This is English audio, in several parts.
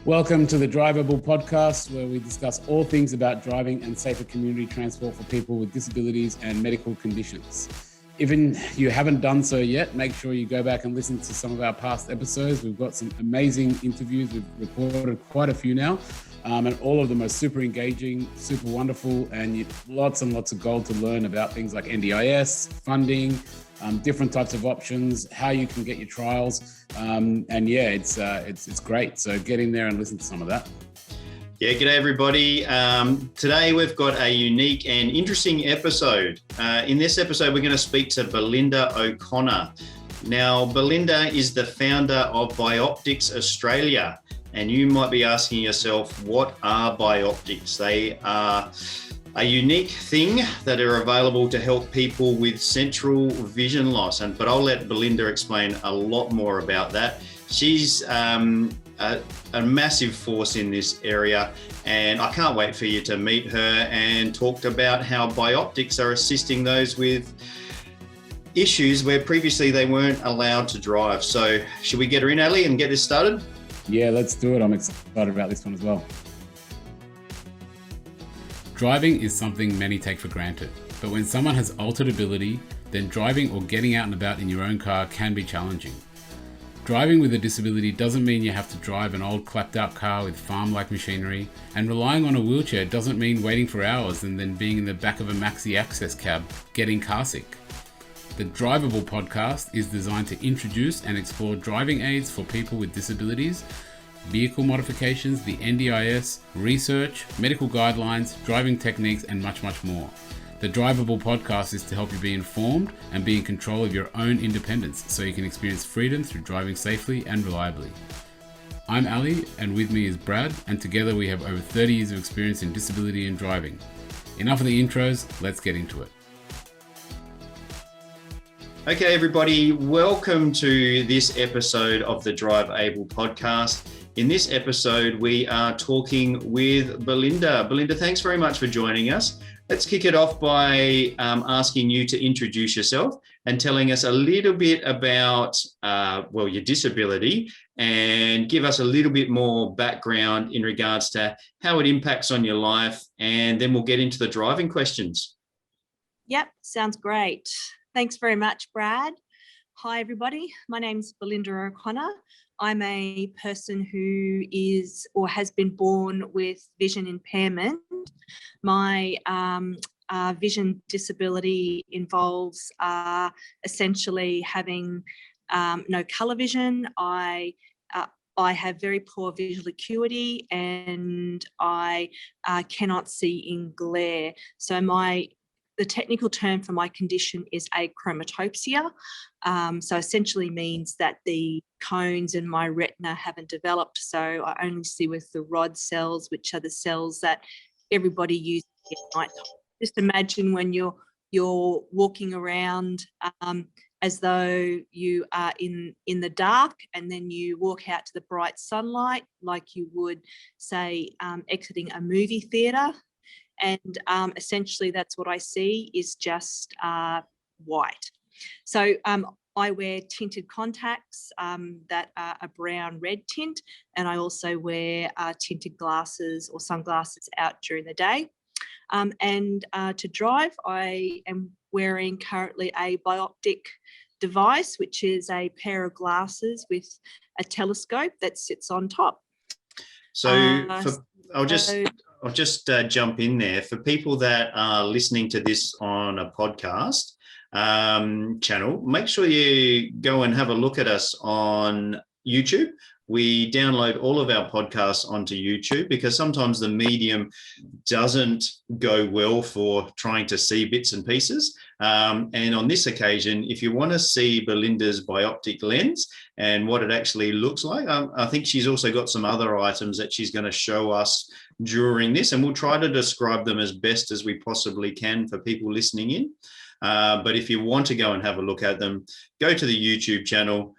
Welcome to the Drivable podcast, where we discuss all things about driving and safer community transport for people with disabilities and medical conditions. Even you haven't done so yet, make sure you go back and listen to some of our past episodes. We've got some amazing interviews. We've recorded quite a few now, and all of them are super engaging, super wonderful, and lots and lots of gold to learn about things like NDIS, funding, different types of options, how you can get your trials. It's great. So get in there and listen to some of that. Yeah, g'day everybody. Today we've got a unique and interesting episode. In this episode, we're going to speak to Belinda O'Conner. Now, Belinda is the founder of Bioptics Australia. And you might be asking yourself, what are bioptics? They are a unique thing that are available to help people with central vision loss. But I'll let Belinda explain a lot more about that. She's a massive force in this area, and I can't wait for you to meet her and talk about how bioptics are assisting those with issues where previously they weren't allowed to drive. So should we get her in, Ali, and get this started? Yeah, let's do it. I'm excited about this one as well. Driving is something many take for granted, but when someone has altered ability, then driving or getting out and about in your own car can be challenging. Driving with a disability doesn't mean you have to drive an old clapped out car with farm-like machinery, and relying on a wheelchair doesn't mean waiting for hours and then being in the back of a maxi access cab getting car sick. The Drivable podcast is designed to introduce and explore driving aids for people with disabilities, vehicle modifications, the NDIS, research, medical guidelines, driving techniques, and much, much more. The Drivable podcast is to help you be informed and be in control of your own independence so you can experience freedom through driving safely and reliably. I'm Ali, and with me is Brad, and together we have over 30 years of experience in disability and driving. Enough of the intros, let's get into it. Okay, everybody, welcome to this episode of the Drive Able podcast. In this episode, we are talking with Belinda. Belinda, thanks very much for joining us. Let's kick it off by asking you to introduce yourself and telling us a little bit about, your disability, and give us a little bit more background in regards to how it impacts on your life, and then we'll get into the driving questions. Yep, sounds great. Thanks very much, Brad. Hi, everybody. My name's Belinda O'Conner. I'm a person who is or has been born with vision impairment. My vision disability involves essentially having no colour vision. I have very poor visual acuity, and I cannot see in glare. So the technical term for my condition is achromatopsia. So essentially means that the cones in my retina haven't developed. So I only see with the rod cells, which are the cells that everybody uses at night. Just imagine when you're walking around as though you are in the dark, and then you walk out to the bright sunlight like you would, say, exiting a movie theatre. And essentially that's what I see is just white. So I wear tinted contacts that are a brown-red tint, and I also wear tinted glasses or sunglasses out during the day. And to drive, I am wearing currently a bioptic device, which is a pair of glasses with a telescope that sits on top. So I'll just jump in there. For people that are listening to this on a podcast channel, make sure you go and have a look at us on YouTube. We download all of our podcasts onto YouTube because sometimes the medium doesn't go well for trying to see bits and pieces. And on this occasion, if you want to see Belinda's bioptic lens and what it actually looks like, I think she's also got some other items that she's going to show us during this, and we'll try to describe them as best as we possibly can for people listening in. But if you want to go and have a look at them, go to the YouTube channel,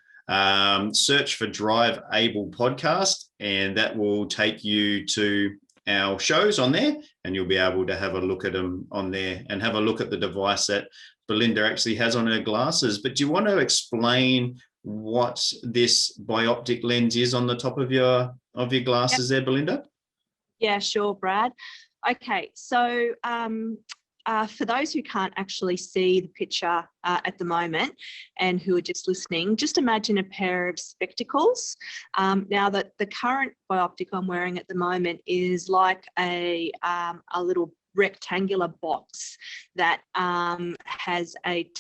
search for Drive Able Podcast, and that will take you to our shows on there, and you'll be able to have a look at them on there and have a look at the device that Belinda actually has on her glasses. But do you want to explain what this bioptic lens is on the top of your of your glasses there, Belinda? Yeah, sure, Brad. Okay, so for those who can't actually see the picture at the moment and who are just listening, just imagine a pair of spectacles. Now that the current bioptic I'm wearing at the moment is like a little rectangular box that has a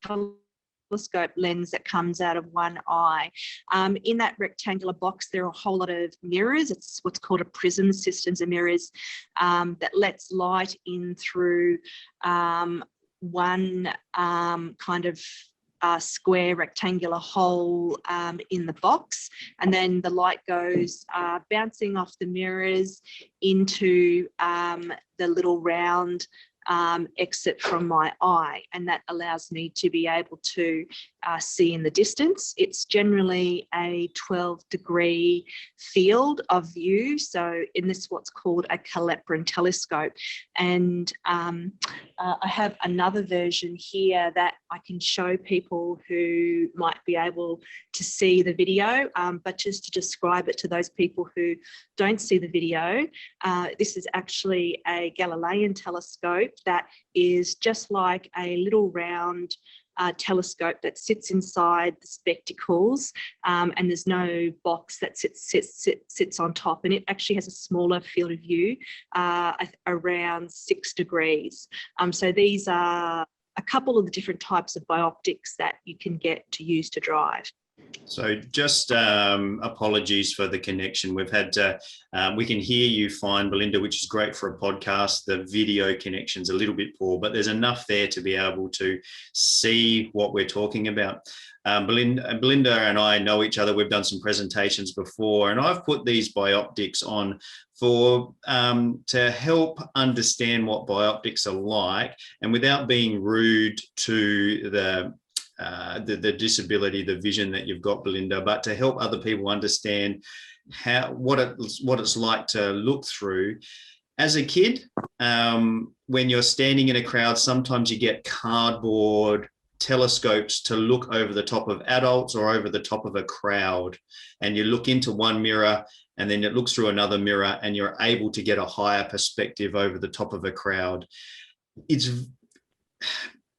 telescope lens that comes out of one eye. In that rectangular box, there are a whole lot of mirrors. It's what's called a prism, systems of mirrors, that lets light in through one kind of square rectangular hole in the box, and then the light goes bouncing off the mirrors into the little round exit from my eye, and that allows me to be able to see in the distance. It's generally a 12-degree field of view, so in this what's called a Caleprin telescope. And I have another version here that I can show people who might be able to see the video, but just to describe it to those people who don't see the video, this is actually a Galilean telescope that is just like a little round telescope that sits inside the spectacles, and there's no box that sits on top, and it actually has a smaller field of view, around 6 degrees. So these are a couple of the different types of bioptics that you can get to use to drive. So just apologies for the connection. We've had, we can hear you fine, Belinda, which is great for a podcast. The video connection's a little bit poor, but there's enough there to be able to see what we're talking about. Belinda and I know each other. We've done some presentations before, and I've put these bioptics on for to help understand what bioptics are like, and without being rude to the disability, the vision that you've got, Belinda, but to help other people understand what it's like to look through. As a kid, when you're standing in a crowd, sometimes you get cardboard telescopes to look over the top of adults or over the top of a crowd, and you look into one mirror and then it looks through another mirror and you're able to get a higher perspective over the top of a crowd.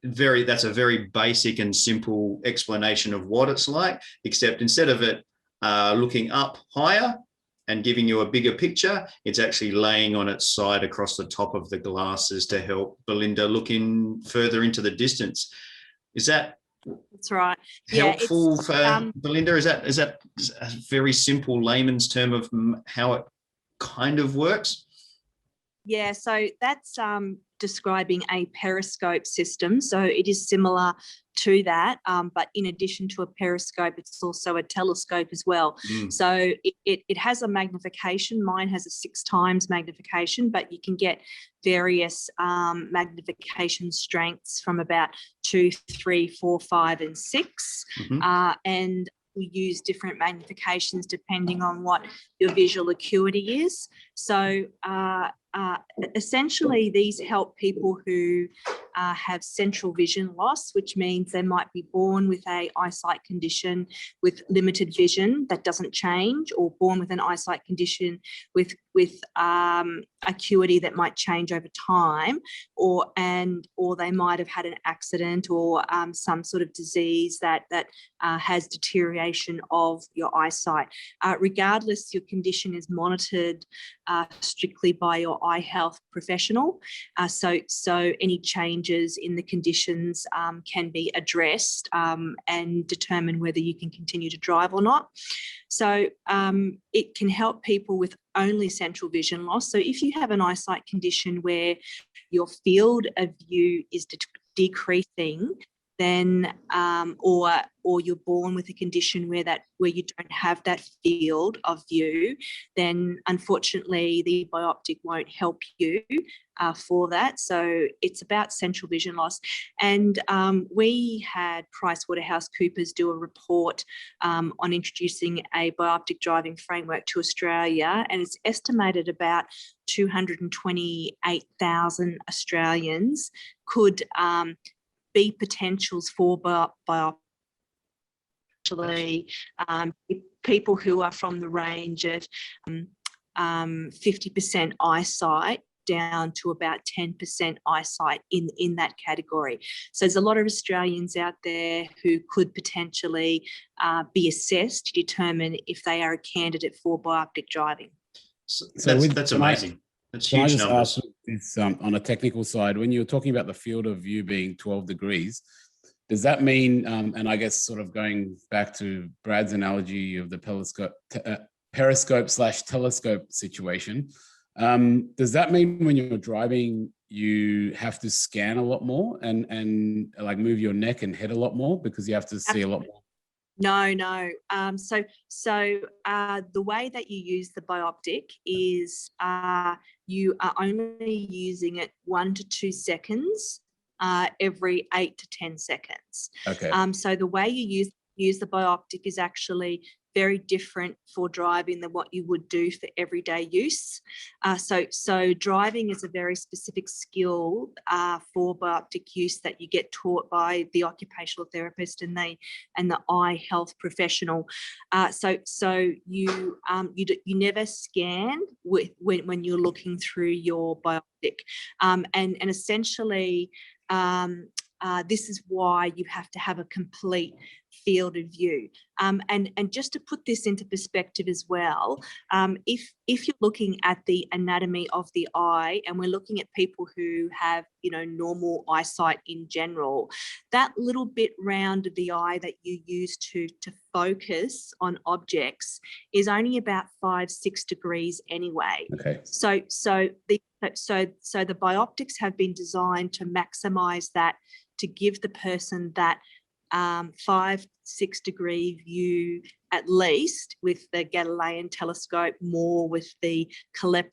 That's a very basic and simple explanation of what it's like, except instead of it looking up higher and giving you a bigger picture, it's actually laying on its side across the top of the glasses to help Belinda look in further into the distance. Is that That's right. helpful for Belinda? Is that a very simple layman's term of how it kind of works? Yeah, so that's describing a periscope system. So it is similar to that, but in addition to a periscope, it's also a telescope as well. So it has a magnification. Mine has a 6 times magnification, but you can get various magnification strengths from about 2, 3, 4, 5, and 6. And we use different magnifications depending on what your visual acuity is. So essentially, these help people who have central vision loss, which means they might be born with an eyesight condition with limited vision that doesn't change, or born with an eyesight condition with acuity that might change over time, or they might have had an accident or some sort of disease that has deterioration of your eyesight. Regardless, your condition is monitored strictly by your eye health professional. So any changes in the conditions can be addressed and determine whether you can continue to drive or not. So it can help people with only central vision loss. So if you have an eyesight condition where your field of view is decreasing, then or you're born with a condition where you don't have that field of view, then unfortunately the bioptic won't help you for that. So it's about central vision loss. And we had PricewaterhouseCoopers do a report on introducing a bioptic driving framework to Australia, and it's estimated about 228,000 Australians could be potentials for bioptic. people who are from the range of 50% eyesight down to about 10% eyesight in that category. So there's a lot of Australians out there who could potentially be assessed to determine if they are a candidate for bioptic driving. So that's amazing. That's huge. Can I just numbers. Ask this, on a technical side, when you're talking about the field of view being 12 degrees, does that mean, and I guess sort of going back to Brad's analogy of the periscope/telescope situation, does that mean when you're driving, you have to scan a lot more and like move your neck and head a lot more because you have to see a lot more? No. So the way that you use the bioptic is you are only using it 1 to 2 seconds every 8 to 10 seconds. Okay. So the way you use the bioptic is actually very different for driving than what you would do for everyday use. So driving is a very specific skill for bioptic use that you get taught by the occupational therapist and the eye health professional. So you never scan when you're looking through your bioptic, and essentially this is why you have to have a complete field of view. And just to put this into perspective as well, if you're looking at the anatomy of the eye, and we're looking at people who have, normal eyesight in general, that little bit round of the eye that you use to focus on objects is only about 5-6 degrees anyway. Okay. So the bioptics have been designed to maximize that, to give the person that 5-6 degree view at least with the Galilean telescope, more with the Kepler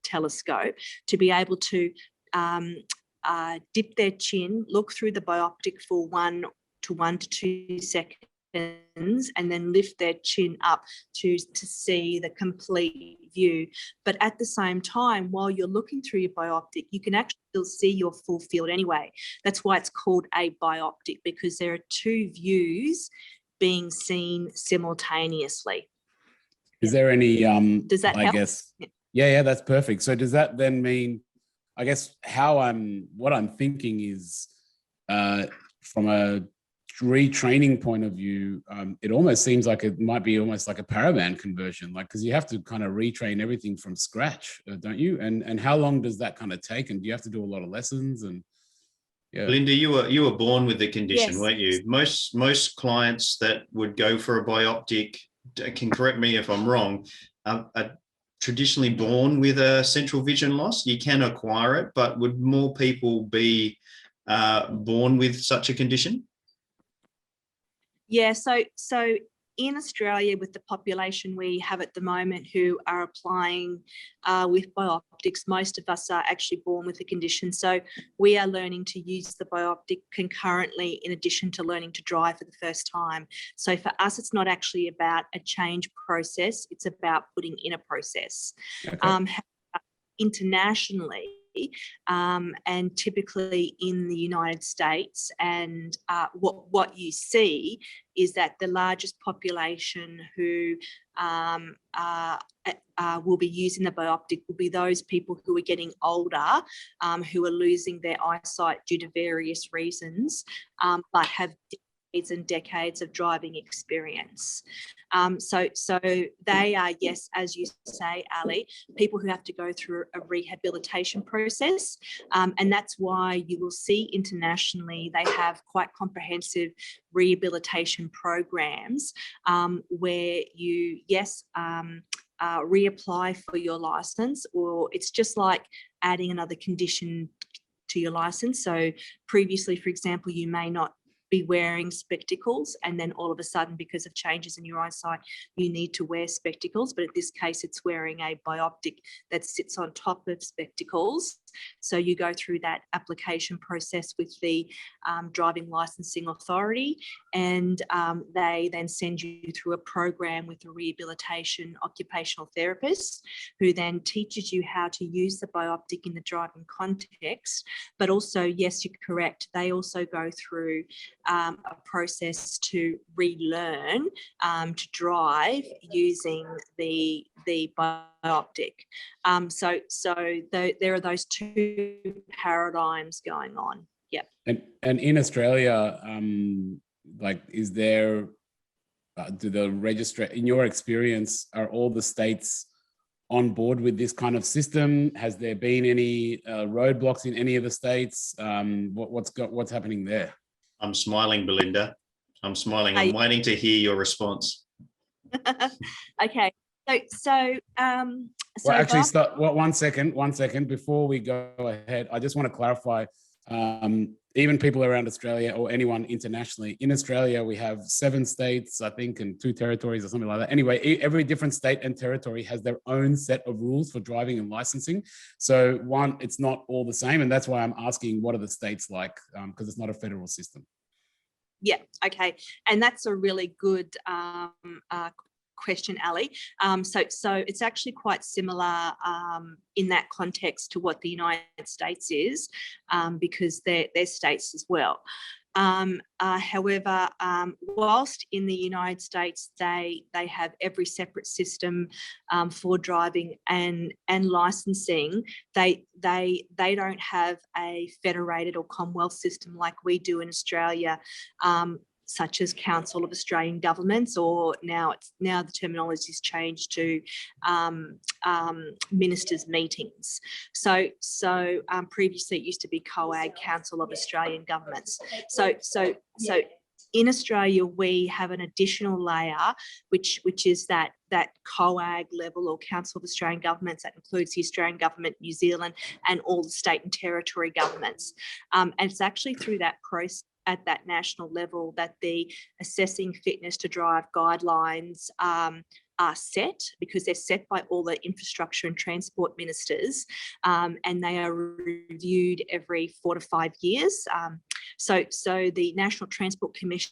telescope, to be able to dip their chin, look through the bioptic for 1 to 2 seconds, and then lift their chin up to see the complete view. But at the same time, while you're looking through your bioptic, you can actually still see your full field anyway. That's why it's called a bioptic, because there are 2 views being seen simultaneously. Is there any does that help? Guess yeah, that's perfect. So does that then mean, I guess what I'm thinking is from a retraining point of view, it almost seems like it might be almost like a paravan conversion, like, because you have to kind of retrain everything from scratch, don't you? And how long does that kind of take? And do you have to do a lot of lessons? And yeah, Belinda, you were born with the condition, yes, weren't you? Most clients that would go for a bioptic, can correct me if I'm wrong, are traditionally born with a central vision loss. You can acquire it, but would more people be born with such a condition? Yeah, so in Australia, with the population we have at the moment who are applying with bioptics, most of us are actually born with the condition. So we are learning to use the bioptic concurrently in addition to learning to drive for the first time. So for us, it's not actually about a change process, it's about putting in a process. Okay. Internationally, and typically in the United States, and what you see is that the largest population who will be using the bioptic will be those people who are getting older, who are losing their eyesight due to various reasons, but have decades and decades of driving experience. So they are, yes, as you say, Ali, people who have to go through a rehabilitation process, and that's why you will see internationally they have quite comprehensive rehabilitation programs where you, yes, reapply for your license, or it's just like adding another condition to your license. So previously, for example, you may not be wearing spectacles, and then all of a sudden, because of changes in your eyesight, you need to wear spectacles. But in this case, it's wearing a bioptic that sits on top of spectacles. So you go through that application process with the driving licensing authority, and they then send you through a program with a rehabilitation occupational therapist, who then teaches you how to use the bioptic in the driving context. But also, yes, you're correct, they also go through a process to relearn to drive using the bioptic. There are those two paradigms going on. Yep. And in Australia, like, is there, do the registrar, in your experience, are all the states on board with this kind of system? Has there been any roadblocks in any of the states? What's happening there? I'm smiling, Belinda. I'm smiling. I'm waiting to hear your response. Okay. So well, actually, stop. Well, one second before we go ahead. I just want to clarify. Even people around Australia or anyone internationally, in Australia, we have 7 states, I think, and 2 territories or something like that. Anyway, every different state and territory has their own set of rules for driving and licensing. So it's not all the same. And that's why I'm asking, what are the states like? Because it's not a federal system. Yeah, okay. And that's a really good question, Ali. So it's actually quite similar in that context to what the United States is, because they're states as well. However, whilst in the United States they have every separate system for driving and licensing, they don't have a federated or Commonwealth system like we do in Australia, such as Council of Australian Governments, or now the terminology has changed to ministers' meetings. So previously it used to be COAG, Council of Australian Governments. So in Australia we have an additional layer, which is that COAG level, or Council of Australian Governments, that includes the Australian Government, New Zealand, and all the state and territory governments. And it's actually through that process at that national level that the assessing fitness to drive guidelines are set, because they're set by all the infrastructure and transport ministers, and they are reviewed every 4 to 5 years. So the National Transport Commission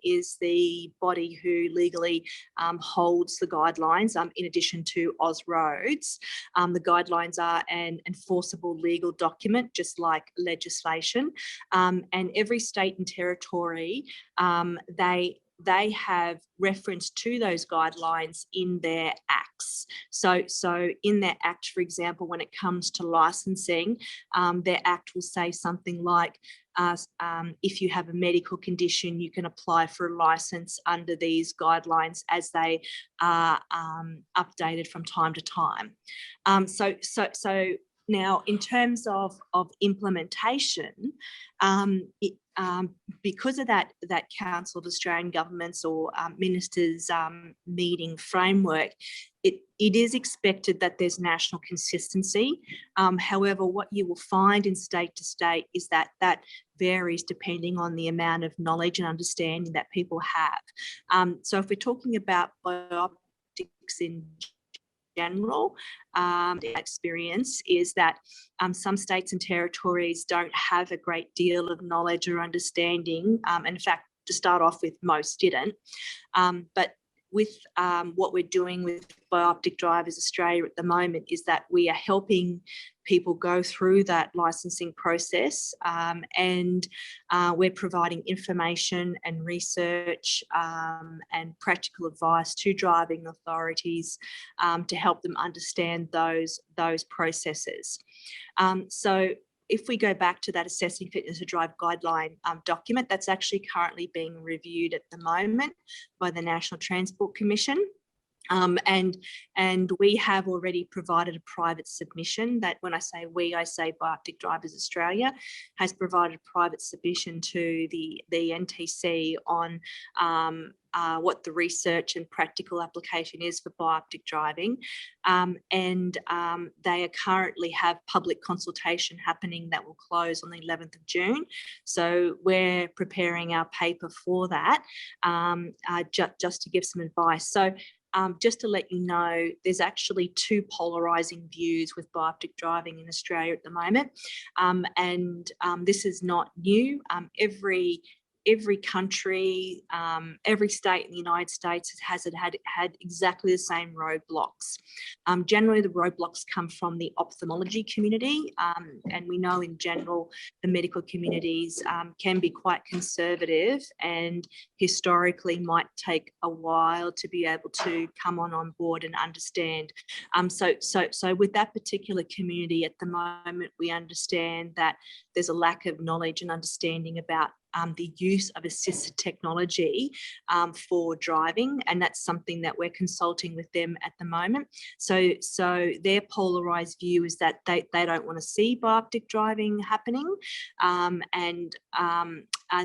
is the body who legally holds the guidelines, in addition to Ausroads. The guidelines are an enforceable legal document, just like legislation, and every state and territory, they have reference to those guidelines in their acts. So in their act, for example, when it comes to licensing, their act will say something like, if you have a medical condition, you can apply for a license under these guidelines as they are updated from time to time. So now, in terms of implementation, because of that Council of Australian Governments or ministers meeting framework, it is expected that there's national consistency. However, what you will find in state to state is that varies depending on the amount of knowledge and understanding that people have. So if we're talking about bioptics in general, experience is that some states and territories don't have a great deal of knowledge or understanding. In fact, to start off with, most didn't. But with what we're doing with Bioptic Drivers Australia at the moment is that we are helping people go through that licensing process, and we're providing information and research and practical advice to driving authorities to help them understand those processes. So if we go back to that Assessing Fitness to Drive guideline document, that's actually currently being reviewed at the moment by the National Transport Commission. And we have already provided a private submission. That, when I say we, I say Bioptic Drivers Australia has provided a private submission to the NTC on what the research and practical application is for bioptic driving, and they currently have public consultation happening that will close on the 11th of June. So we're preparing our paper for that, just to give some advice. So just to let you know, there's actually 2 polarising views with bioptic driving in Australia at the moment, and this is not new. every country, every state in the United States has had exactly the same roadblocks. Generally, the roadblocks come from the ophthalmology community, and we know in general the medical communities can be quite conservative and historically might take a while to be able to come on board and understand. So with that particular community at the moment, we understand that there's a lack of knowledge and understanding about the use of assisted technology for driving, and that's something that we're consulting with them at the moment. So their polarized view is that they don't want to see bioptic driving happening, and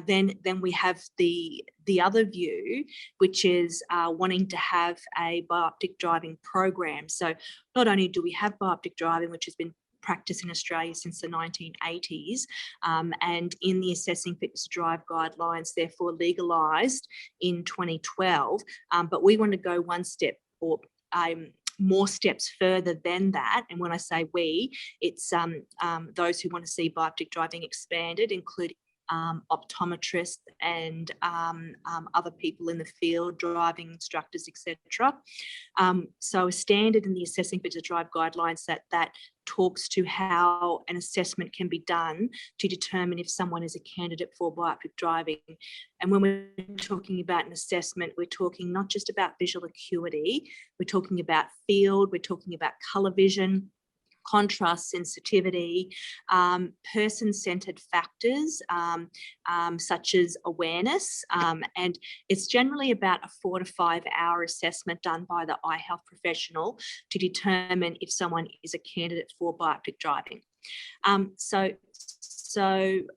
then we have the other view, which is wanting to have a bioptic driving program. So not only do we have bioptic driving, which has been practice in Australia since the 1980s, and in the Assessing Fitness to Drive guidelines, therefore legalised in 2012. But we want to go one step or more steps further than that. And when I say we, it's those who want to see bioptic driving expanded, including optometrists and other people in the field, driving instructors, etc. So a standard in the Assessing Fit to Drive guidelines that talks to how an assessment can be done to determine if someone is a candidate for bioptic driving. And when we're talking about an assessment, we're talking not just about visual acuity, we're talking about field, we're talking about colour vision, contrast sensitivity, person-centered factors such as awareness, and it's generally about a 4 to 5 hour assessment done by the eye health professional to determine if someone is a candidate for bioptic driving. So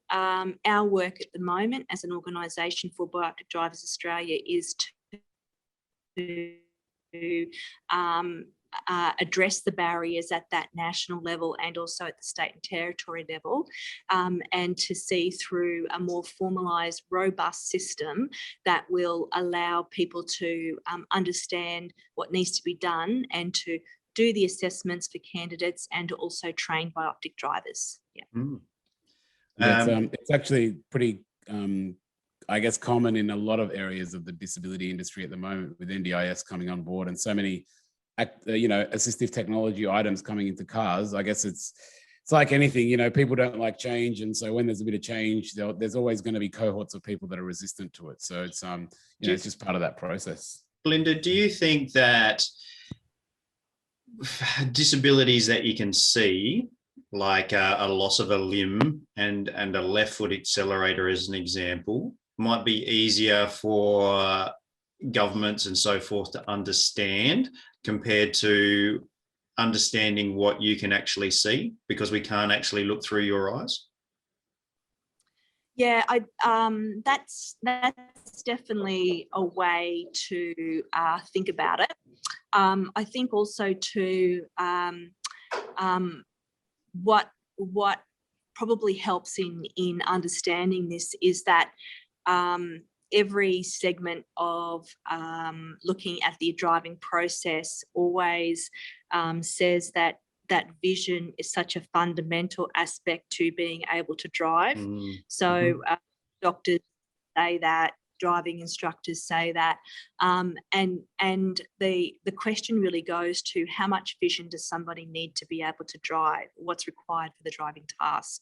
our work at the moment as an organisation for Bioptic Drivers Australia is to address the barriers at that national level and also at the state and territory level, and to see through a more formalised, robust system that will allow people to understand what needs to be done and to do the assessments for candidates and to also train bioptic drivers. Yeah. It's actually pretty, I guess, common in a lot of areas of the disability industry at the moment, with NDIS coming on board and so many assistive technology items coming into cars. I guess it's like anything, people don't like change. And so when there's a bit of change, there's always going to be cohorts of people that are resistant to it. So it's, it's just part of that process. Belinda, do you think that disabilities that you can see, like a loss of a limb and a left foot accelerator as an example, might be easier for governments and so forth to understand compared to understanding what you can actually see, because we can't actually look through your eyes? Yeah, that's definitely a way to think about it. I think also too, what probably helps in understanding this is that every segment of looking at the driving process always says that vision is such a fundamental aspect to being able to drive. So doctors say that, driving instructors say that, and the question really goes to how much vision does somebody need to be able to drive? What's required for the driving task?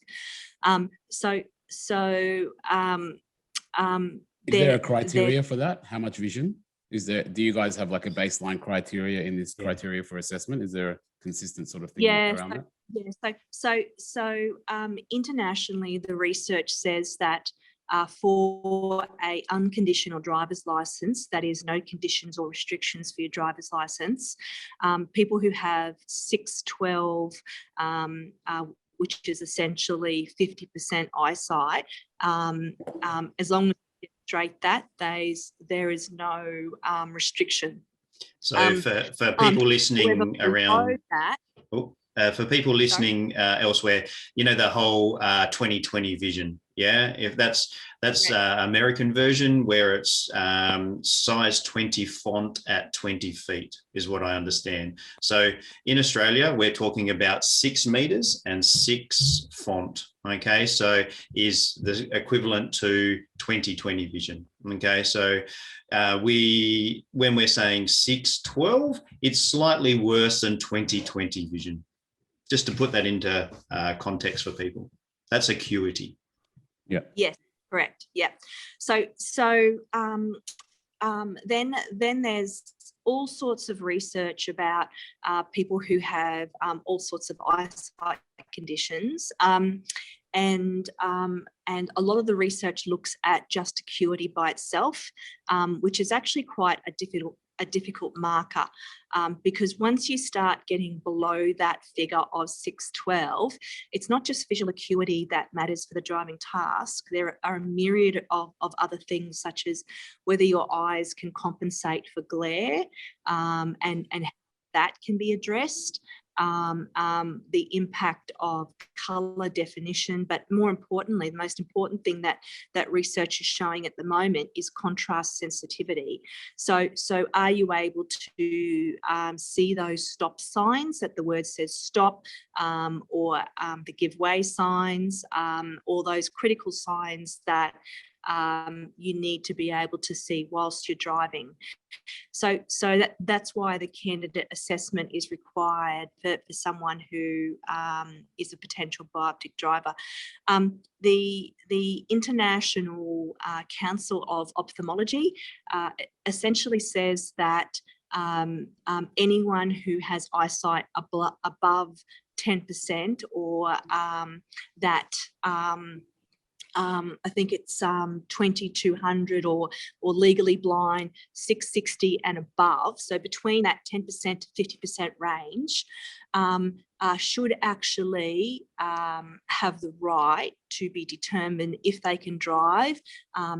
Is there a criteria for that? How much vision is there? Do you guys have like a baseline criteria in this criteria for assessment? Is there a consistent sort of thing around that? Yeah. So internationally, the research says that for a unconditional driver's license, that is no conditions or restrictions for your driver's license, people who have 6/12, which is essentially 50% eyesight, as long as you demonstrate that, there is no restriction. So for people listening around that, for people listening elsewhere, the whole 20/20 vision, Yeah, if that's American version, where it's size 20 font at 20 feet is what I understand. So in Australia, we're talking about 6 meters and 6 font. Okay, so is the equivalent to 20/20 vision. Okay, so when we're saying 6/12, it's slightly worse than 20/20 vision. Just to put that into context for people, that's acuity. Yeah. Yes, correct. Yeah. So then there's all sorts of research about people who have all sorts of eyesight conditions. And a lot of the research looks at just acuity by itself, which is actually quite a difficult marker, because once you start getting below that figure of 6/12, it's not just visual acuity that matters for the driving task. There are a myriad of other things, such as whether your eyes can compensate for glare, and that can be addressed. The impact of colour definition, but more importantly, the most important thing that research is showing at the moment is contrast sensitivity. So are you able to see those stop signs that the word says stop, or the give way signs, or those critical signs that you need to be able to see whilst you're driving. So that's why the candidate assessment is required for someone who is a potential bioptic driver. The International Council of Ophthalmology essentially says that anyone who has eyesight above 10%, or that I think it's 2200, or legally blind 660 and above. So between that 10% to 50% range, should actually have the right to be determined if they can drive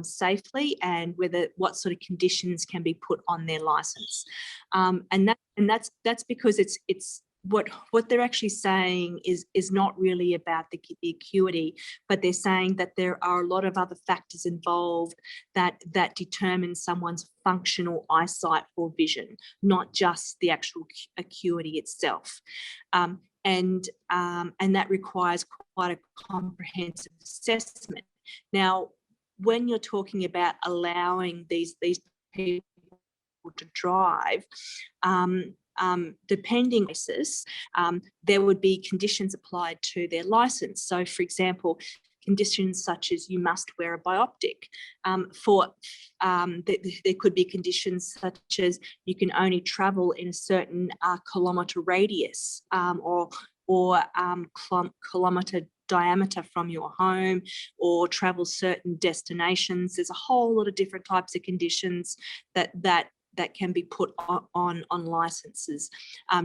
safely, and what sort of conditions can be put on their license. And that's because it's what they're actually saying is not really about the acuity, but they're saying that there are a lot of other factors involved that determine someone's functional eyesight or vision, not just the actual acuity itself. And that requires quite a comprehensive assessment. Now, when you're talking about allowing these people to drive, depending basis, there would be conditions applied to their license. So, for example, conditions such as you must wear a bioptic. There could be conditions such as you can only travel in a certain kilometre radius, or kilometre diameter from your home, or travel certain destinations. There's a whole lot of different types of conditions that can be put on licenses.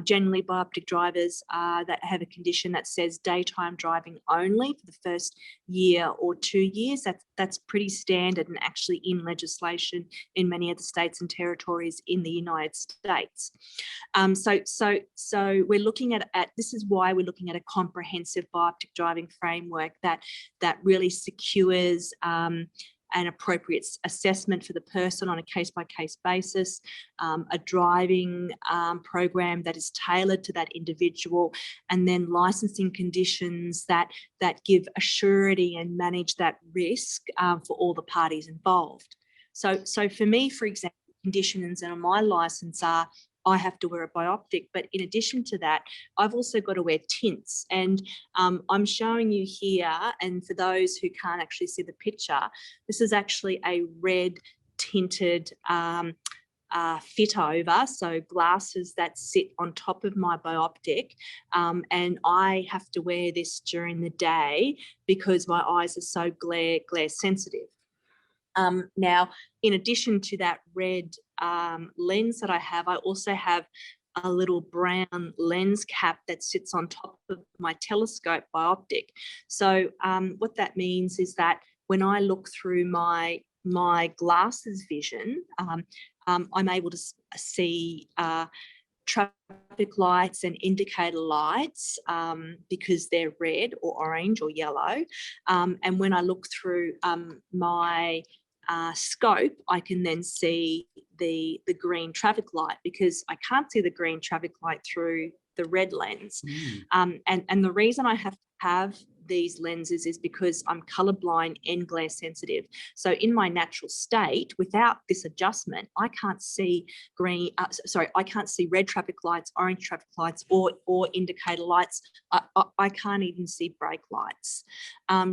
Generally, bioptic drivers that have a condition that says daytime driving only for the first year or 2 years, that's pretty standard and actually in legislation in many of the states and territories in the United States. So we're looking at this is why we're looking at a comprehensive bioptic driving framework that really secures an appropriate assessment for the person on a case-by-case basis, a driving program that is tailored to that individual, and then licensing conditions that give assurity and manage that risk for all the parties involved. So for me, for example, conditions on my license are I have to wear a bioptic, but in addition to that, I've also got to wear tints. And I'm showing you here, and for those who can't actually see the picture, this is actually a red tinted fit over, so glasses that sit on top of my bioptic, and I have to wear this during the day because my eyes are so glare sensitive. Now, in addition to that red lens that I have, I also have a little brown lens cap that sits on top of my telescope bioptic. So what that means is that when I look through my glasses vision, I'm able to see traffic lights and indicator lights because they're red or orange or yellow. And when I look through my scope, I can then see the green traffic light, because I can't see the green traffic light through the red lens. And the reason I have to have these lenses is because I'm colorblind and glare sensitive. So in my natural state, without this adjustment, I can't see I can't see red traffic lights, orange traffic lights, or indicator lights. I can't even see brake lights.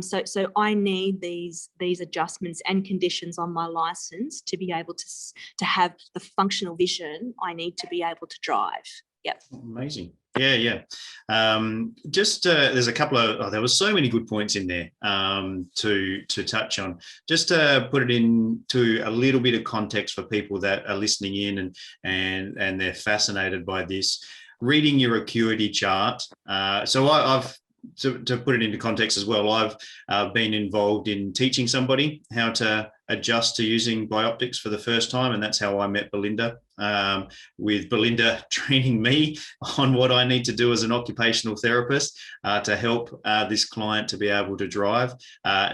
So I need these adjustments and conditions on my license to be able to have the functional vision I need to be able to drive. Yep. Amazing. Yeah. There's a couple of, there was so many good points in there to touch on. Just to put it into a little bit of context for people that are listening in and they're fascinated by this. Reading your acuity chart. So I've to put it into context as well, I've been involved in teaching somebody how to adjust to using Bioptics for the first time, and that's how I met Belinda, with Belinda training me on what I need to do as an occupational therapist to help this client to be able to drive.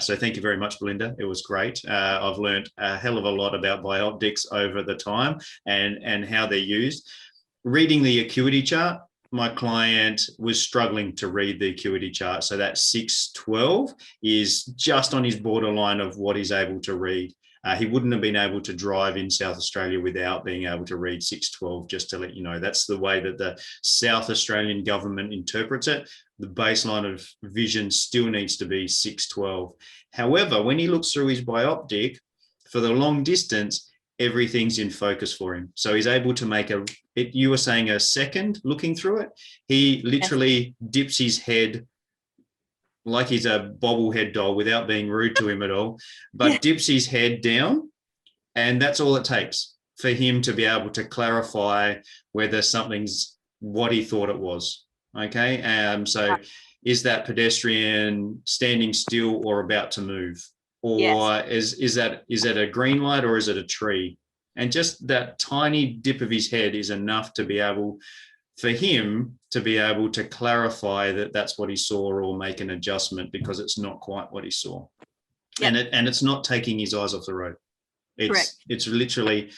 So thank you very much, Belinda. It was great. I've learned a hell of a lot about Bioptics over the time and how they're used. Reading the acuity chart, my client was struggling to read the acuity chart. So that 612 is just on his borderline of what he's able to read. He wouldn't have been able to drive in South Australia without being able to read 612, just to let you know. That's the way that the South Australian government interprets it. The baseline of vision still needs to be 612. However, when he looks through his bioptic, for the long distance, everything's in focus for him. So he's able to make you were saying a second looking through it. He literally dips his head like he's a bobblehead doll, without being rude to him at all, but dips his head down. And that's all it takes for him to be able to clarify whether something's what he thought it was. Okay. So is that pedestrian standing still or about to move? Or is that a green light or is it a tree? And just that tiny dip of his head is enough to be able, for him to be able to clarify that that's what he saw, or make an adjustment because it's not quite what he saw. Yep. And it's not taking his eyes off the road. It's literally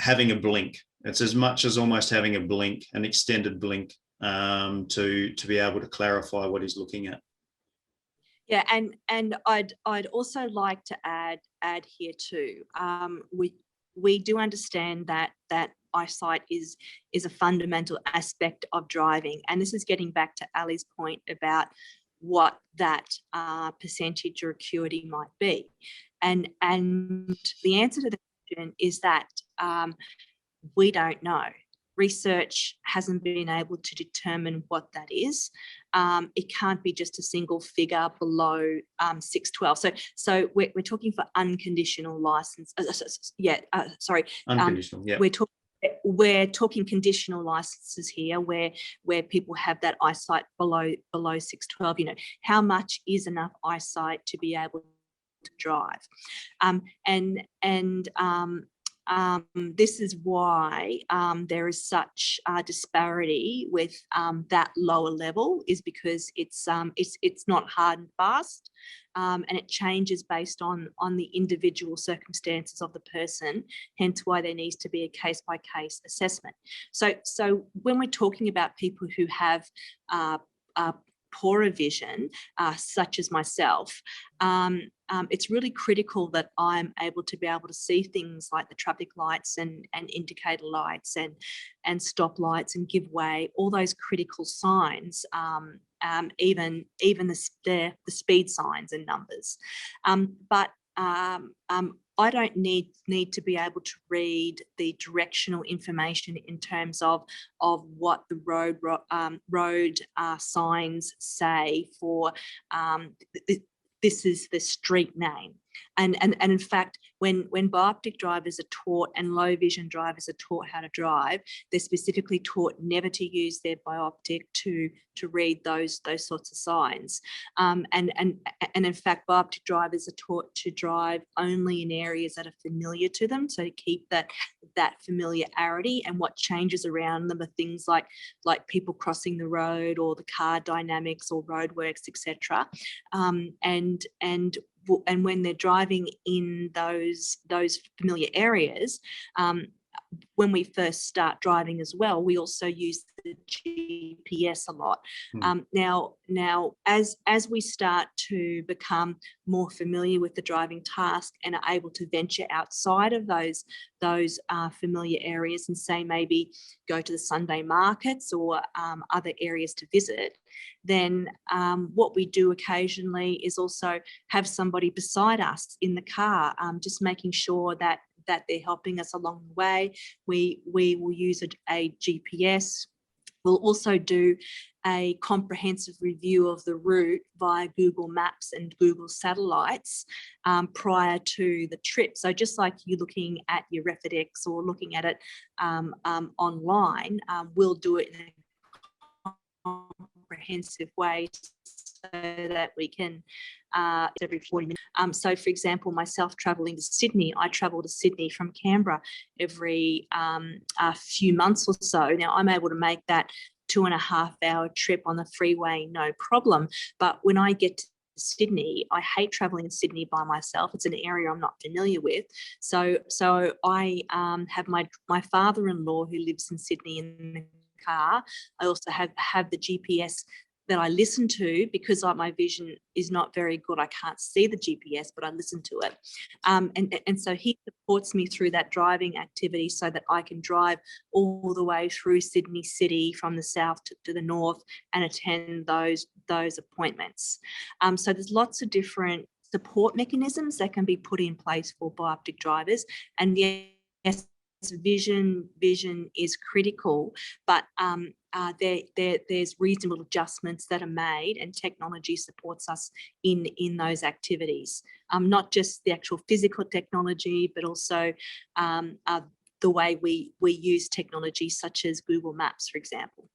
having a blink. It's as much as almost having a blink, an extended blink, to be able to clarify what he's looking at. Yeah, and I'd also like to add here too. We do understand that eyesight is a fundamental aspect of driving, and this is getting back to Ali's point about what that percentage or acuity might be, and the answer to the question is that we don't know. Research hasn't been able to determine what that is. It can't be just a single figure below 612. So we're talking for unconditional license. Unconditional. We're talking conditional licenses here, where people have that eyesight below 612. You know, how much is enough eyesight to be able to drive? This is why there is such disparity with that lower level, is because it's not hard and fast, and it changes based on the individual circumstances of the person. Hence why there needs to be a case by case assessment. So when we're talking about people who have poorer vision, such as myself, it's really critical that I'm able to see things like the traffic lights and indicator lights and stop lights and give way, all those critical signs, even the speed signs and numbers. But I don't need to be able to read the directional information in terms of what the road signs say for this is the street name. And in fact, when bioptic drivers are taught and low vision drivers are taught how to drive, they're specifically taught never to use their bioptic to to read those sorts of signs. And in fact, bioptic drivers are taught to drive only in areas that are familiar to them, so to keep that familiarity. And what changes around them are things like people crossing the road, or the car dynamics, or roadworks, etc. And when they're driving in those familiar areas, when we first start driving as well, we also use the GPS a lot. Now, as we start to become more familiar with the driving task and are able to venture outside of those familiar areas, and say maybe go to the Sunday markets or other areas to visit, then what we do occasionally is also have somebody beside us in the car, just making sure that they're helping us along the way. We will use a GPS. We'll also do a comprehensive review of the route via Google Maps and Google Satellites prior to the trip. So just like you're looking at your Refidex or looking at it online, we'll do it in a comprehensive way, so that we can every 40 minutes. So for example, myself traveling to Sydney, I travel to Sydney from Canberra every a few months or so. Now I'm able to make that 2.5-hour trip on the freeway, no problem. But when I get to Sydney, I hate traveling in Sydney by myself. It's an area I'm not familiar with. So I have my father-in-law who lives in Sydney in the car. I also have the GPS that I listen to, because my vision is not very good. I can't see the GPS, but I listen to it. And so he supports me through that driving activity, so that I can drive all the way through Sydney City from the south to the north and attend those appointments. So there's lots of different support mechanisms that can be put in place for bioptic drivers. And yes, vision is critical, but there's reasonable adjustments that are made, and technology supports us in those activities. Not just the actual physical technology, but also the way we use technology, such as Google Maps, for example.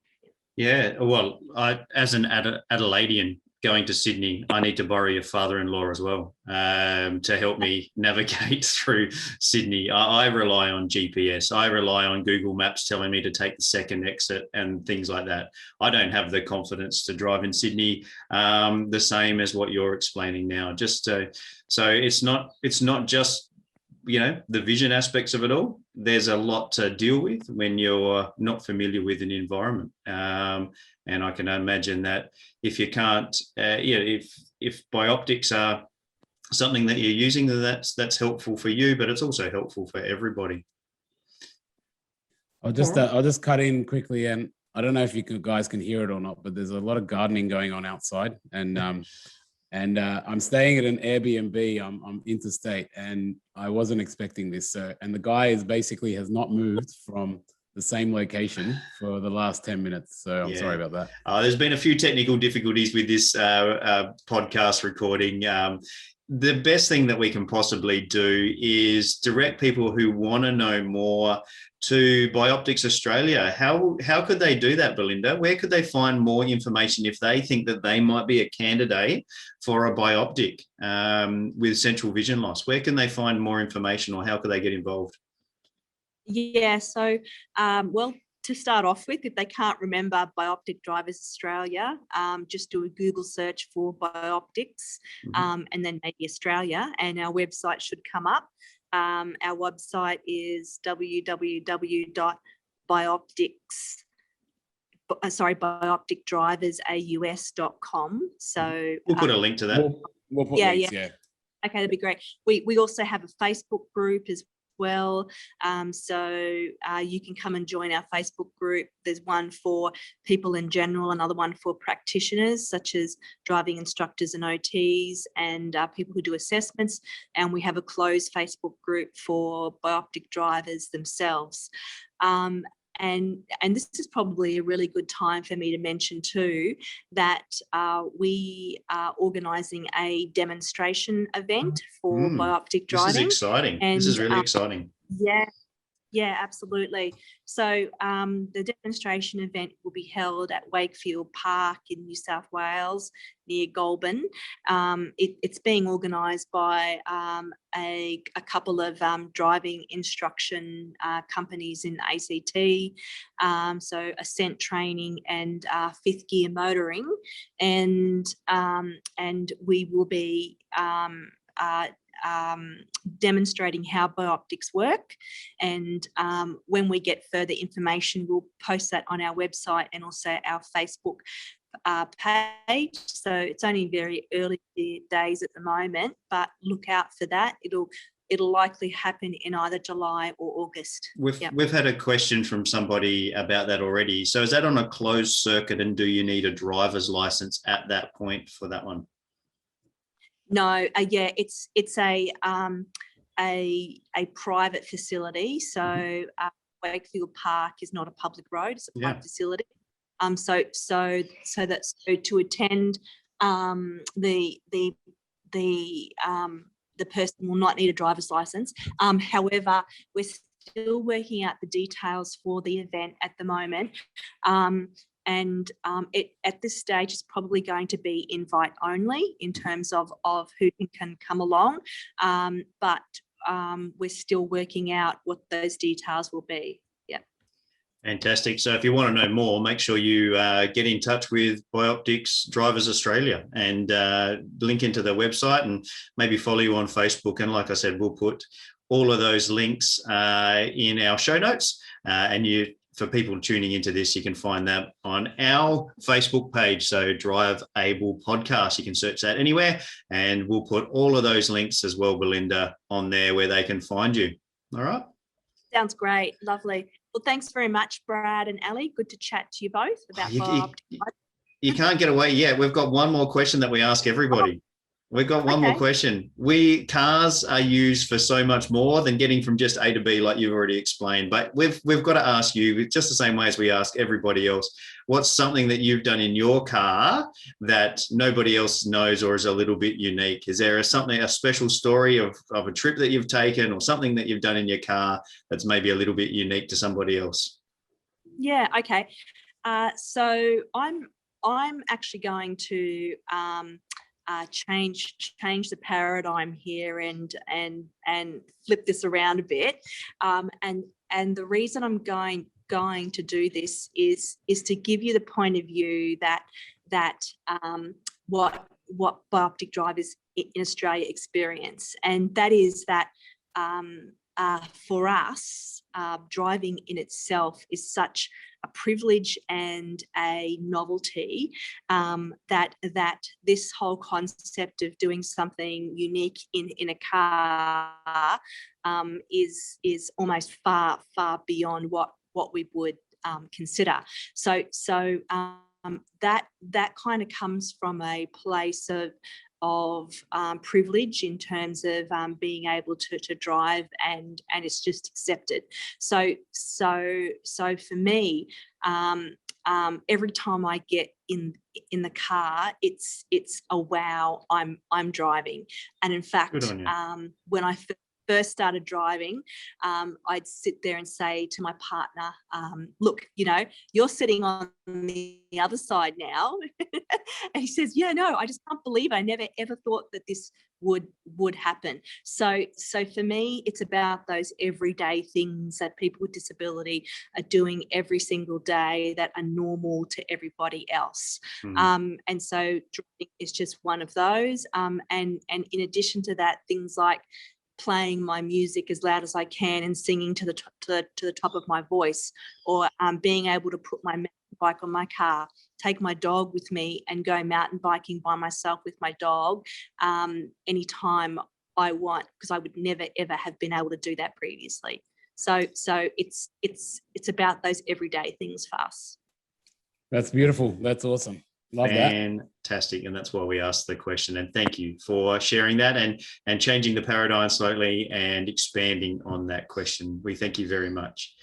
Yeah, well, as an Adelaidean going to Sydney, I need to borrow your father-in-law as well to help me navigate through Sydney. I rely on GPS. I rely on Google Maps telling me to take the second exit and things like that. I don't have the confidence to drive in Sydney the same as what you're explaining now. So it's not just, you know, the vision aspects of it all. There's a lot to deal with when you're not familiar with an environment. And I can imagine that if you can't, if bioptics are something that you're using, then that's helpful for you, but it's also helpful for everybody. I'll just cut in quickly, and I don't know if you guys can hear it or not, but there's a lot of gardening going on outside, and I'm staying at an Airbnb. I'm interstate, and I wasn't expecting this. And the guy has not moved from the same location for the last 10 minutes. So I'm sorry about that. There's been a few technical difficulties with this podcast recording. The best thing that we can possibly do is direct people who want to know more to Bioptics Australia. How could they do that, Belinda? Where could they find more information if they think that they might be a candidate for a bioptic with central vision loss? Where can they find more information, or how could they get involved? Yeah, so, well, to start off with, if they can't remember Bioptic Drivers Australia, just do a Google search for Bioptics, and then maybe Australia, and our website should come up. Our website is biopticdriversaus.com. So we'll put a link to that. We'll put links, yeah. Okay, that'd be great. We also have a Facebook group as well, so you can come and join our Facebook group. There's one for people in general, another one for practitioners such as driving instructors and OTs, and people who do assessments, and we have a closed Facebook group for bioptic drivers themselves. And this is probably a really good time for me to mention too that we are organising a demonstration event for bioptic driving. This is exciting. This is really exciting. Yeah, absolutely. So the demonstration event will be held at Wakefield Park in New South Wales near Goulburn. It's being organised by a couple of driving instruction companies in ACT, so Ascent Training and Fifth Gear Motoring, and we will be demonstrating how bioptics work, and when we get further information we'll post that on our website and also our Facebook page. So it's only very early days at the moment, but look out for that. It'll likely happen in either July or August. We've had a question from somebody about that already. So is that on a closed circuit, and do you need a driver's license at that point for that one? No, yeah, it's a private facility. So Wakefield Park is not a public road; it's a private facility. So to attend, the person will not need a driver's license. However, we're still working out the details for the event at the moment. And at this stage is probably going to be invite only in terms of who can come along, but we're still working out what those details will be. Yeah. Fantastic. So if you want to know more, make sure you get in touch with Bioptics Drivers Australia and link into their website, and maybe follow you on Facebook. And like I said, we'll put all of those links in our show notes, and for people tuning into this, you can find that on our Facebook page. So Drive Able Podcast, you can search that anywhere, and we'll put all of those links as well, Belinda, on there where they can find you. All right. Sounds great. Lovely. Well, thanks very much, Brad and Ali. Good to chat to you both about you can't get away yet. We've got one more question that we ask everybody. We've got one more question. Cars are used for so much more than getting from just A to B, like you've already explained. But we've got to ask you, just the same way as we ask everybody else, what's something that you've done in your car that nobody else knows or is a little bit unique? Is there a special story of a trip that you've taken, or something that you've done in your car that's maybe a little bit unique to somebody else? Yeah. Okay. So I'm actually going to change the paradigm here and flip this around a bit, and the reason I'm going to do this is to give you the point of view that what bioptic drivers in Australia experience, and that is that for us, driving in itself is such a privilege and a novelty, that this whole concept of doing something unique in a car is almost far beyond what we would consider. So that kind of comes from a place of privilege in terms of being able to drive, and it's just accepted. So for me, every time I get in the car, it's a wow, I'm driving. And in fact, when I first started driving, I'd sit there and say to my partner, look, you're sitting on the other side now. And he says, yeah, no, I just can't believe I never ever thought that this would happen. So for me, it's about those everyday things that people with disability are doing every single day that are normal to everybody else. And so driving is just one of those. And in addition to that, things like playing my music as loud as I can and singing to the top of my voice, or being able to put my mountain bike on my car, take my dog with me and go mountain biking by myself with my dog anytime I want, because I would never ever have been able to do that previously. So it's about those everyday things for us. That's beautiful. That's awesome. Love that. Fantastic. And that's why we asked the question. And thank you for sharing that and changing the paradigm slightly and expanding on that question. We thank you very much.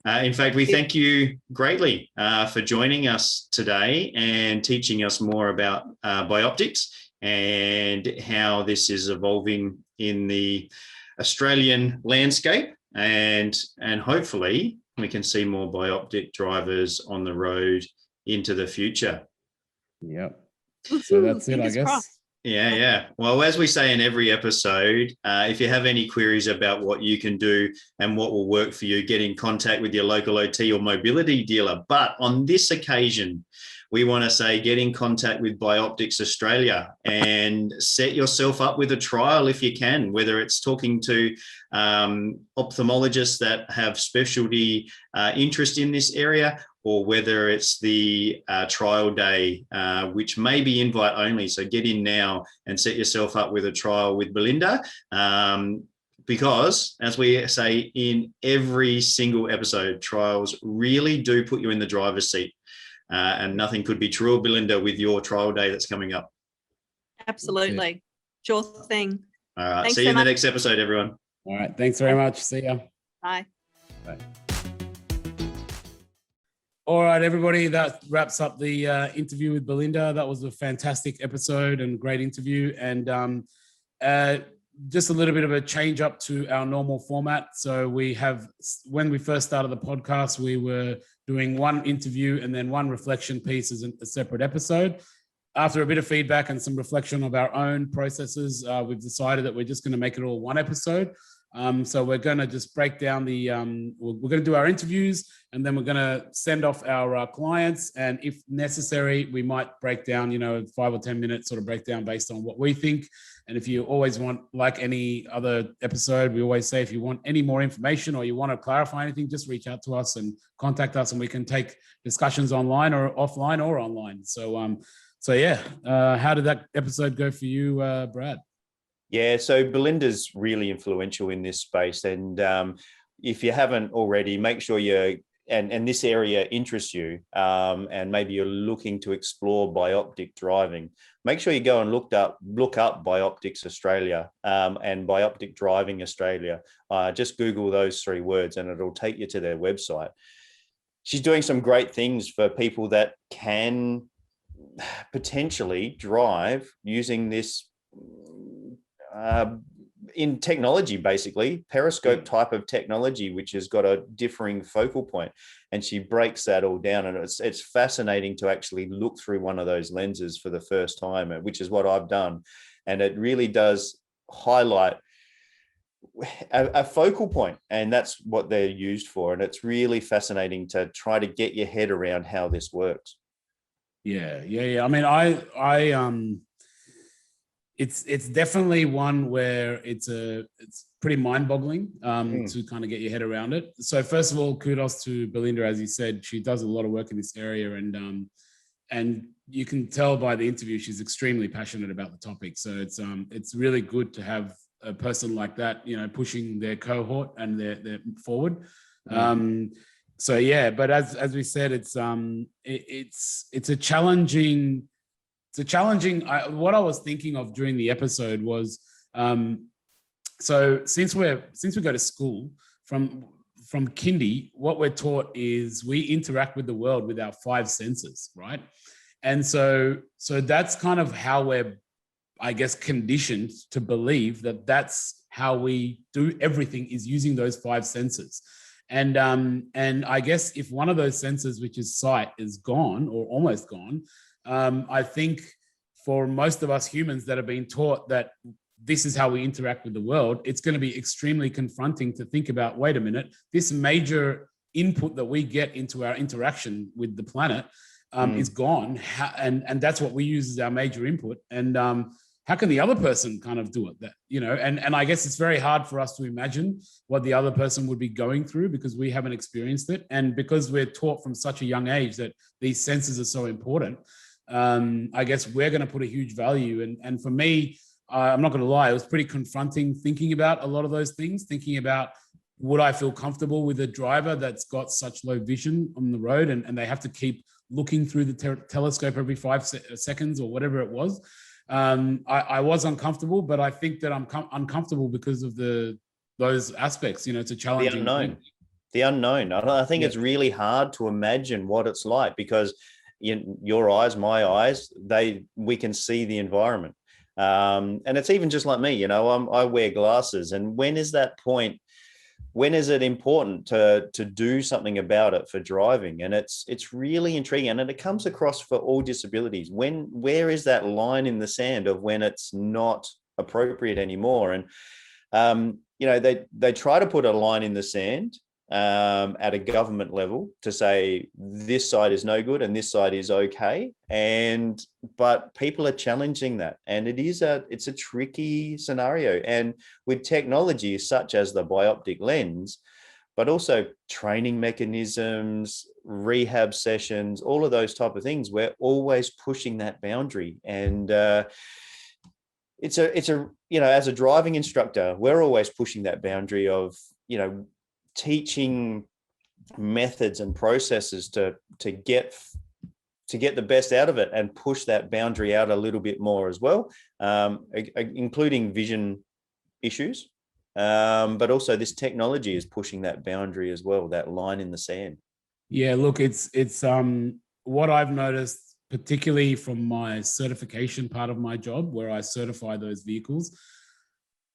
In fact, we thank you greatly for joining us today and teaching us more about bioptics and how this is evolving in the Australian landscape. and hopefully we can see more bioptic drivers on the road into the future. Yep. So that's it, I guess. Crossed. Yeah. Well, as we say in every episode, if you have any queries about what you can do and what will work for you, get in contact with your local OT or mobility dealer. But on this occasion, we want to say get in contact with Bioptics Australia and set yourself up with a trial if you can, whether it's talking to ophthalmologists that have specialty interest in this area, or whether it's the trial day, which may be invite only. So get in now and set yourself up with a trial with Belinda. Because, as we say in every single episode, trials really do put you in the driver's seat. And nothing could be truer, Belinda, with your trial day that's coming up. Absolutely. Sure thing. All right. Thanks See you in so the much. next episode, everyone. All right. Thanks very much. See ya. Bye. Bye. All right, everybody. That wraps up the interview with Belinda. That was a fantastic episode and great interview. And just a little bit of a change up to our normal format. So when we first started the podcast, we were doing one interview and then one reflection piece as a separate episode. After a bit of feedback and some reflection of our own processes, we've decided that we're just going to make it all one episode. So we're going to just break down we're going to do our interviews, and then we're going to send off our clients. And if necessary, we might break down, 5 or 10 minutes sort of breakdown based on what we think. And if you always want, like any other episode, we always say, if you want any more information or you want to clarify anything, just reach out to us and contact us, and we can take discussions online or offline or online. So yeah, how did that episode go for you, Brad? Yeah, so Belinda's really influential in this space. And if you haven't already, make sure and this area interests you, and maybe you're looking to explore bioptic driving, make sure you go and look up Bioptics Australia and Bioptic Driving Australia. Just Google those 3 words and it'll take you to their website. She's doing some great things for people that can potentially drive using this in technology, basically periscope type of technology, which has got a differing focal point, and she breaks that all down. And it's fascinating to actually look through one of those lenses for the first time, which is what I've done. And it really does highlight a focal point, and that's what they're used for. And it's really fascinating to try to get your head around how this works. Yeah. I mean, it's definitely one where it's pretty mind-boggling to kind of get your head around it. So first of all, kudos to Belinda. As you said, she does a lot of work in this area, and you can tell by the interview she's extremely passionate about the topic. So it's really good to have a person like that, pushing their cohort and their forward. So yeah, but as we said, it's a challenging. What I was thinking of during the episode was, so since we go to school from kindy, what we're taught is we interact with the world with our 5 senses, right? And so that's kind of how we're, I guess, conditioned to believe that that's how we do everything, is using those 5 senses. And I guess if one of those senses, which is sight, is gone or almost gone, I think for most of us humans that have been taught that this is how we interact with the world, it's going to be extremely confronting to think about, wait a minute, this major input that we get into our interaction with the planet is gone. And that's what we use as our major input. And how can the other person kind of do it? And I guess it's very hard for us to imagine what the other person would be going through because we haven't experienced it. And because we're taught from such a young age that these senses are so important, I guess we're going to put a huge value. And for me, I'm not going to lie, it was pretty confronting thinking about a lot of those things, thinking about, would I feel comfortable with a driver that's got such low vision on the road and they have to keep looking through the telescope every 5 seconds or whatever it was. I was uncomfortable, but I think that I'm uncomfortable because of those aspects. It's a challenging the unknown. I think it's really hard to imagine what it's like because your eyes, my eyes, we can see the environment. And it's even just like me, I wear glasses. And when is that point when is it important to do something about it for driving? And it's really intriguing, and it comes across for all disabilities. Where is that line in the sand of when it's not appropriate anymore? And they try to put a line in the sand at a government level to say this side is no good and this side is okay, but people are challenging that, and it's a tricky scenario. And with technology such as the bioptic lens, but also training mechanisms, rehab sessions, all of those type of things, we're always pushing that boundary. And it's a as a driving instructor, we're always pushing that boundary of teaching methods and processes to get the best out of it, and push that boundary out a little bit more as well, including vision issues. But also this technology is pushing that boundary as well, that line in the sand. Yeah, look, it's what I've noticed, particularly from my certification part of my job, where I certify those vehicles,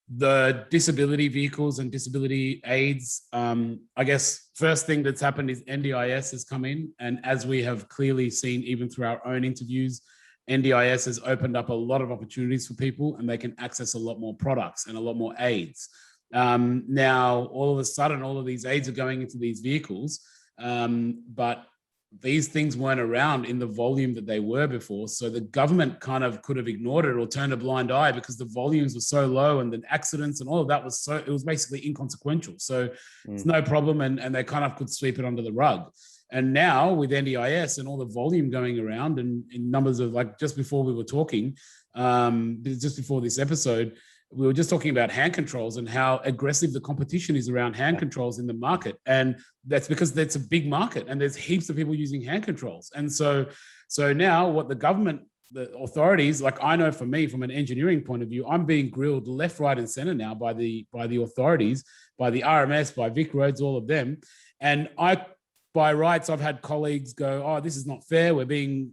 the disability vehicles and disability aids. I guess first thing that's happened is NDIS has come in. And as we have clearly seen, even through our own interviews, NDIS has opened up a lot of opportunities for people, and they can access a lot more products and a lot more aids. Now, all of a sudden, all of these aids are going into these vehicles, but these things weren't around in the volume that they were before. So the government kind of could have ignored it or turned a blind eye because the volumes were so low, and the accidents and all of that it was basically inconsequential. So it's no problem. And they kind of could sweep it under the rug. And now with NDIS and all the volume going around, and in numbers of, like, just before we were talking, just before this episode, we were just talking about hand controls and how aggressive the competition is around hand controls in the market. And that's because that's a big market and there's heaps of people using hand controls. And so now what the government, the authorities, like, I know for me, from an engineering point of view, I'm being grilled left, right, and center now by the authorities, by the RMS, by Vic Roads, all of them. And by rights, I've had colleagues go, oh, this is not fair. We're being,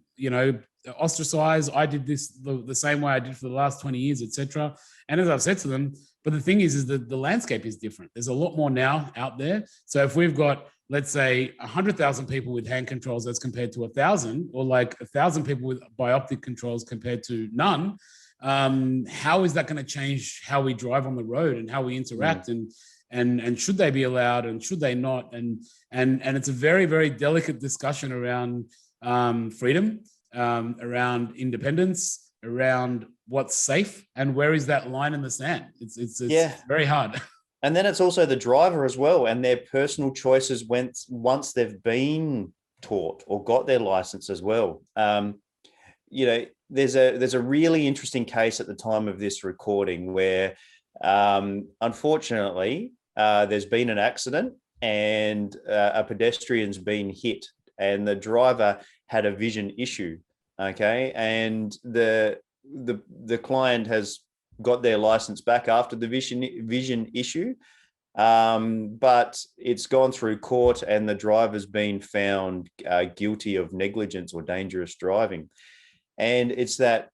ostracized. I did this the same way I did for the last 20 years, etc. And as I've said to them, but the thing is that the landscape is different. There's a lot more now out there. So if we've got, let's say, 100,000 people with hand controls as compared to 1,000, or like 1,000 people with bioptic controls compared to none, how is that going to change how we drive on the road and how we interact? And should they be allowed and should they not? And it's a very, very delicate discussion around freedom, around independence, around what's safe, and where is that line in the sand. It's very hard. And then it's also the driver as well, and their personal choices once they've been taught or got their license as well. There's a really interesting case at the time of this recording where unfortunately there's been an accident and a pedestrian's been hit, and the driver had a vision issue. Okay, and the client has got their license back after the vision issue, but it's gone through court, and the driver's been found guilty of negligence or dangerous driving. And it's that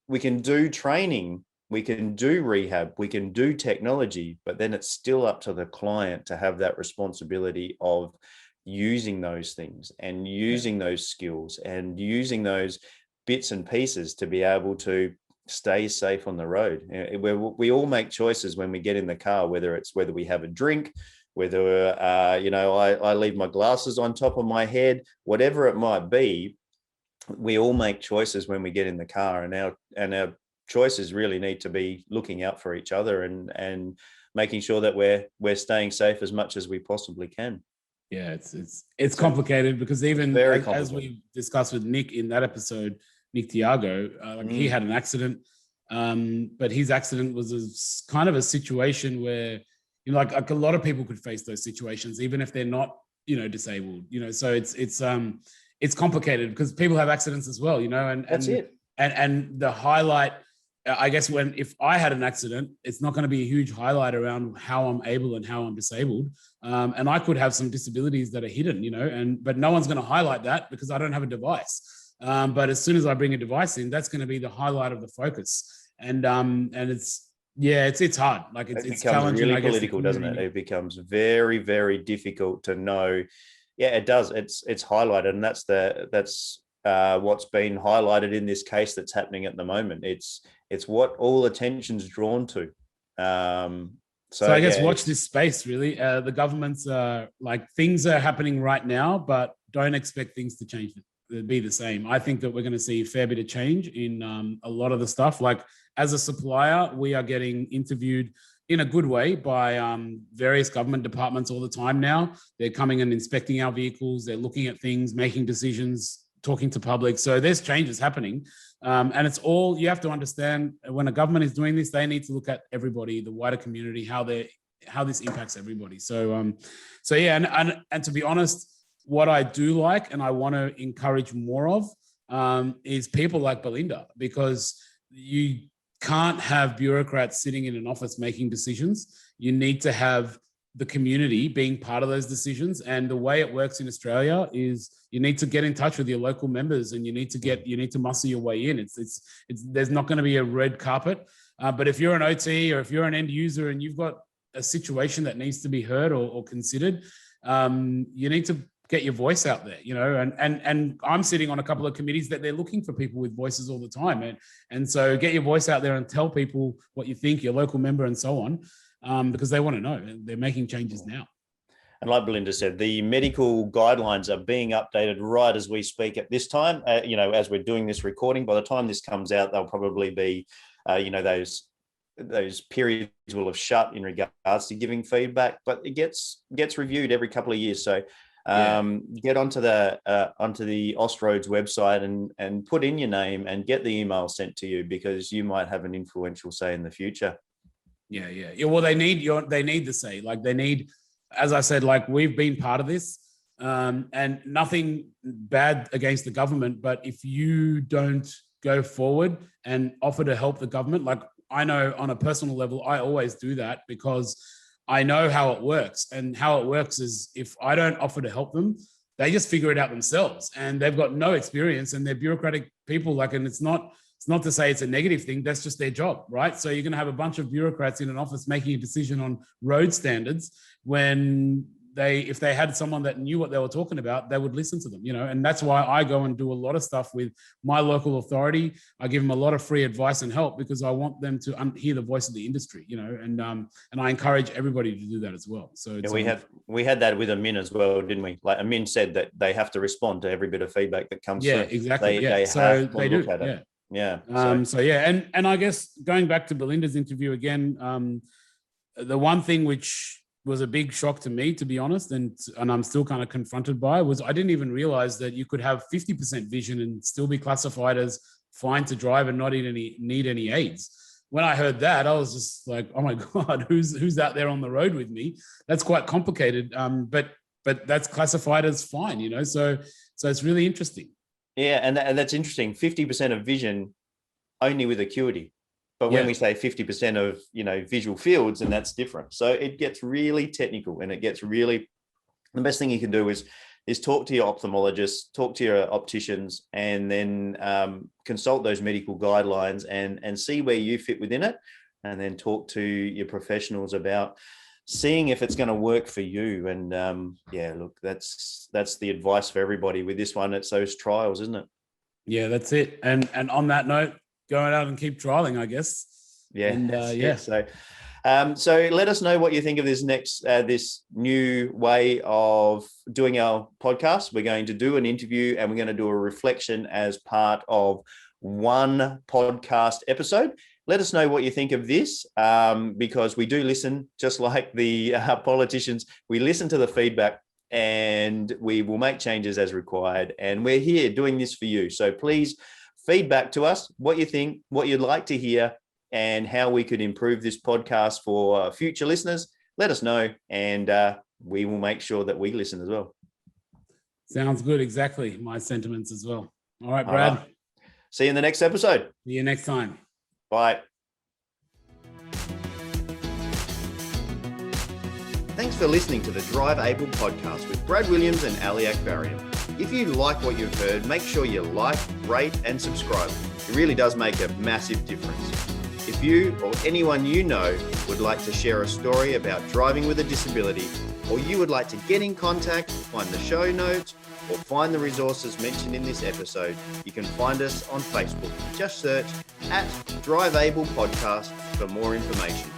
we can do training, we can do rehab, we can do technology, but then it's still up to the client to have that responsibility of using those things and using those skills and using those bits and pieces to be able to stay safe on the road. We all make choices when we get in the car, whether we have a drink, whether I leave my glasses on top of my head, whatever it might be. We all make choices when we get in the car, and our choices really need to be looking out for each other and making sure that we're staying safe as much as we possibly can. Yeah, it's complicated, because even as we discussed with Nick in that episode, Nick Tiago, he had an accident, but his accident was kind of a situation where, like a lot of people could face those situations, even if they're not, disabled. So it's complicated because people have accidents as well. And that's it. And the highlight, I guess, if I had an accident, it's not going to be a huge highlight around how I'm able and how I'm disabled. And I could have some disabilities that are hidden, but no one's going to highlight that because I don't have a device. But as soon as I bring a device in, that's going to be the highlight of the focus. And it's Yeah, it's hard. Like it's becomes challenging. really political, doesn't it? It becomes very, very difficult to know. Yeah, it does. It's highlighted, and that's what's been highlighted in this case that's happening at the moment. It's what all attention's drawn to. So I guess watch this space, really. The government's like, things are happening right now, but don't expect things to change, be the same. I think that we're going to see a fair bit of change in a lot of the stuff. Like, as a supplier, we are getting interviewed in a good way by various government departments all the time now. They're coming and inspecting our vehicles. They're looking at things, making decisions, talking to public. So there's changes happening. And it's all, you have to understand, when a government is doing this, they need to look at everybody, the wider community, how this impacts everybody. So yeah, and to be honest, what I do like, and I want to encourage more of, is people like Belinda, because you can't have bureaucrats sitting in an office making decisions. You need to have the community being part of those decisions. And the way it works in Australia is you need to get in touch with your local members, and you need to muscle your way in. It's there's not going to be a red carpet. But if you're an OT or if you're an end user and you've got a situation that needs to be heard or considered, you need to get your voice out there, and I'm sitting on a couple of committees that they're looking for people with voices all the time. And so get your voice out there and tell people what you think, your local member and so on, because they want to know. They're making changes now. And like Belinda said, the medical guidelines are being updated right as we speak at this time. As we're doing this recording, by the time this comes out, they'll probably be, those periods will have shut in regards to giving feedback, but it gets reviewed every couple of years. So get onto the Austroads website and put in your name and get the email sent to you, because you might have an influential say in the future. Yeah. Well, they need the say. Like, they need, as I said, like, we've been part of this, and nothing bad against the government, but if you don't go forward and offer to help the government, like, I know on a personal level, I always do that because I know how it works. And how it works is, if I don't offer to help them, they just figure it out themselves, and they've got no experience, and they're bureaucratic people. Like, and it's not to say it's a negative thing. That's just their job, right? So you're going to have a bunch of bureaucrats in an office making a decision on road standards, when if they had someone that knew what they were talking about, they would listen to them, and that's why I go and do a lot of stuff with my local authority. I give them a lot of free advice and help, because I want them to hear the voice of the industry, and I encourage everybody to do that as well. So we had that with Amin as well, didn't we? Like, Amin said that they have to respond to every bit of feedback that comes through. Yeah, exactly. They do. Yeah. And I guess going back to Belinda's interview again, the one thing which was a big shock to me, to be honest, and I'm still kind of confronted by, was I didn't even realize that you could have 50% vision and still be classified as fine to drive and not need any aids. When I heard that, I was just like, oh my God, who's out there on the road with me? That's quite complicated. But that's classified as fine, so it's really interesting. Yeah, and that's interesting. 50% of vision only with acuity. But when we say 50% of, visual fields, and that's different. So it gets really technical, and the best thing you can do is talk to your ophthalmologist, talk to your opticians, and then consult those medical guidelines and see where you fit within it, and then talk to your professionals about seeing if it's going to work for you. And look, that's the advice for everybody with this one. It's those trials, isn't it? Yeah, that's it. And on that note, going out and keep trialing, I guess. Yeah. And so let us know what you think of this this new way of doing our podcast. We're going to do an interview, and we're going to do a reflection as part of one podcast episode. Let us know what you think of this, because we do listen, just like the politicians. We listen to the feedback, and we will make changes as required. And we're here doing this for you. So please feedback to us what you think, what you'd like to hear, and how we could improve this podcast for future listeners. Let us know, and we will make sure that we listen as well. Sounds good. Exactly. My sentiments as well. All right, Brad. All right. See you in the next episode. See you next time. Bye. Thanks for listening to the Drive Able podcast with Brad Williams and Ali Akbarian. If you like what you've heard, make sure you like, rate, and subscribe. It really does make a massive difference. If you or anyone you know would like to share a story about driving with a disability, or you would like to get in contact, find the show notes, or find the resources mentioned in this episode, you can find us on Facebook. Just search @DriveAblePodcast for more information.